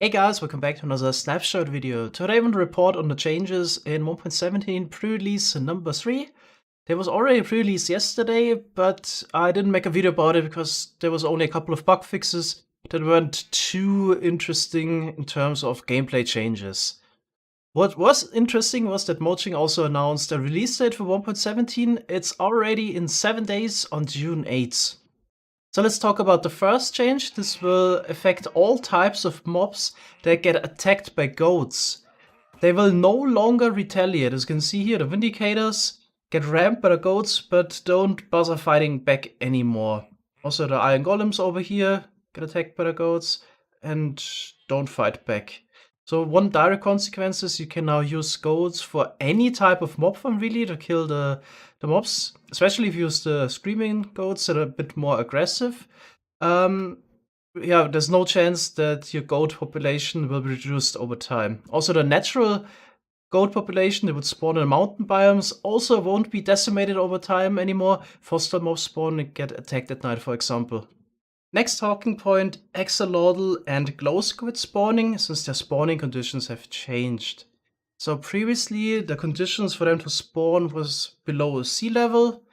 Hey guys, welcome back to another snapshot video. Today I want to report on the changes in 1.17 pre-release number 3. There was already a pre-release yesterday, but I didn't make a video about it because there was only a couple of bug fixes that weren't too interesting in terms of gameplay changes. What was interesting was that Mojang also announced a release date for 1.17. It's already in 7 days on June 8th. So let's talk about the first change. This will affect all types of mobs that get attacked by goats. They will no longer retaliate. As you can see here, the Vindicators get rammed by the goats, but don't bother fighting back anymore. Also, the Iron Golems over here get attacked by the goats and don't fight back. So one direct consequence is you can now use goats for any type of mob form really to kill the mobs, especially if you use the screaming goats that are a bit more aggressive. Yeah, there's no chance that your goat population will be reduced over time. Also, the natural goat population that would spawn in mountain biomes also won't be decimated over time anymore. Hostile mobs spawn and get attacked at night, for example. Next talking point, Axolotl and glow squid spawning, since their spawning conditions have changed. So previously, the conditions for them to spawn was below sea level,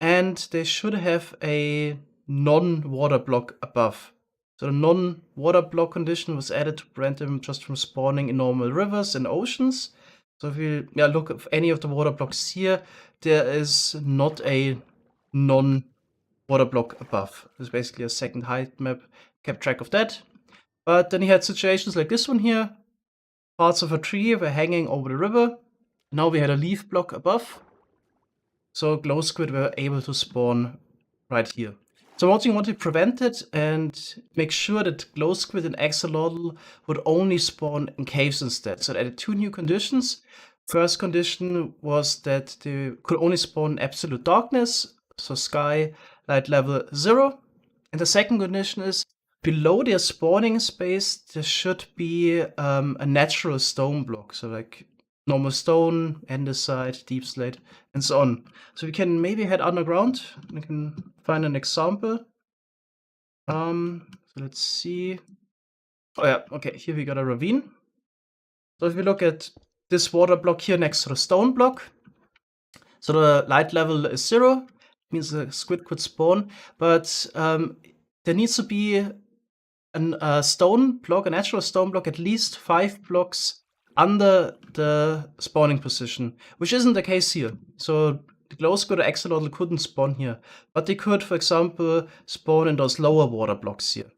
and they should have a non-water block above. So the non-water block condition was added to prevent them just from spawning in normal rivers and oceans. So if you look at any of the water blocks here, there is not a non-water block above. There's basically a second height map, kept track of that. But then you had situations like this one here. Parts of a tree were hanging over the river. Now we had a leaf block above. So glow squid were able to spawn right here. So Mojang wanted to prevent it and make sure that glow squid and axolotl would only spawn in caves instead. So they added two new conditions. First condition was that they could only spawn in absolute darkness, so sky light level 0. And the second condition is below their spawning space there should be a natural stone block, so like normal stone, andesite, deep slate, and so on. So we can maybe head underground. We can find an example. So let's see. Oh yeah, okay, here we got a ravine. So if we look at this water block here next to the stone block, so the light level is 0, means the squid could spawn, but there needs to be a stone block, a natural stone block, at least 5 blocks under the spawning position, which isn't the case here. So the glow squid or axolotl couldn't spawn here, but they could, for example, spawn in those lower water blocks here.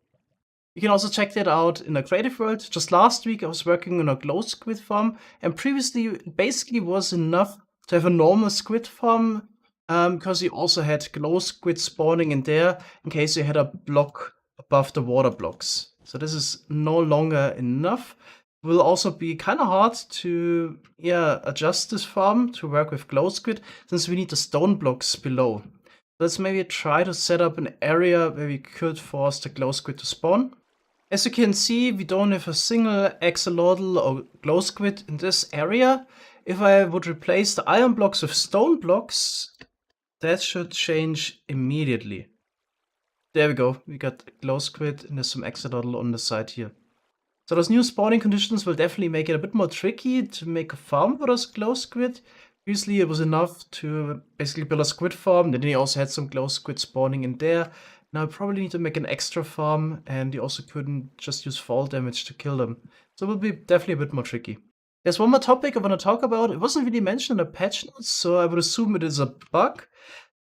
You can also check that out in the creative world. Just last week I was working on a glow squid farm, and previously it basically was enough to have a normal squid farm, because you also had glow squid spawning in there in case you had a block above the water blocks. So this is no longer enough. It will also be kind of hard to adjust this farm to work with glow squid, since we need the stone blocks below. Let's maybe try to set up an area where we could force the glow squid to spawn. As you can see, we don't have a single axolotl or glow squid in this area. If I would replace the iron blocks with stone blocks, that should change immediately. There we go, we got glow squid and there's some axolotl on the side here. So those new spawning conditions will definitely make it a bit more tricky to make a farm for those glow squid. Previously it was enough to basically build a squid farm, then you also had some glow squid spawning in there. Now you probably need to make an extra farm, and you also couldn't just use fall damage to kill them. So it will be definitely a bit more tricky. There's one more topic I want to talk about. It wasn't really mentioned in the patch notes, so I would assume it is a bug.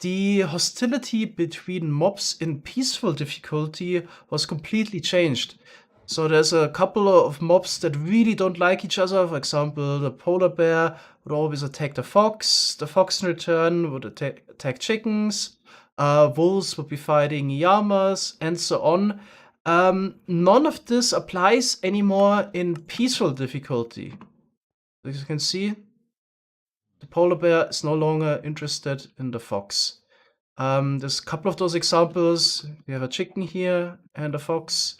The hostility between mobs in peaceful difficulty was completely changed. So there's a couple of mobs that really don't like each other. For example, the polar bear would always attack the fox. The fox in return would attack chickens. Wolves would be fighting llamas, and so on. None of this applies anymore in peaceful difficulty. As you can see, the polar bear is no longer interested in the fox. There's a couple of those examples. We have a chicken here and a fox.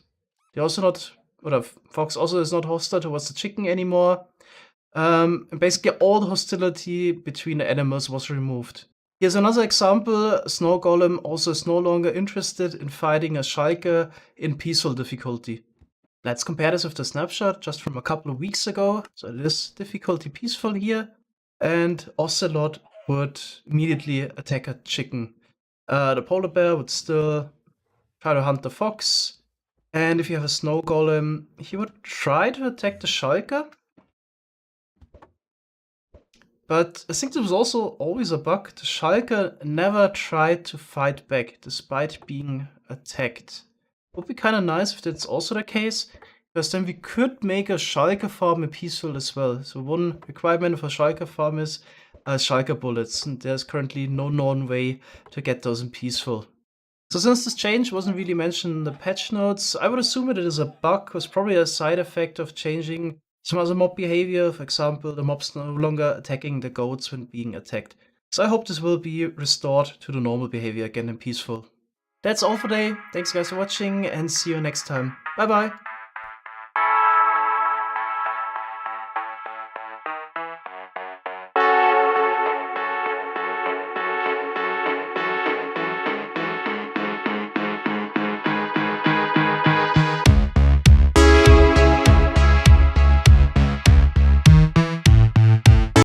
They're also not, or the fox also is not hostile towards the chicken anymore. And basically all the hostility between the animals was removed. Here's another example. A snow golem also is no longer interested in fighting a shulker in peaceful difficulty. Let's compare this with the snapshot just from a couple of weeks ago. So it is difficulty peaceful here, and Ocelot would immediately attack a chicken. The polar bear would still try to hunt the fox, and if you have a snow golem, he would try to attack the shulker. But I think there was also always a bug. The shulker never tried to fight back despite being attacked. Would be kind of nice if that's also the case, because then we could make a shulker farm peaceful as well. So one requirement for shulker farm is shulker bullets, and there's currently no known way to get those in peaceful. So since this change wasn't really mentioned in the patch notes, I would assume it is a bug, was probably a side effect of changing some other mob behavior. For example, the mobs no longer attacking the goats when being attacked. So I hope this will be restored to the normal behavior again in peaceful. That's all for today. Thanks guys for watching and see you next time. Bye bye!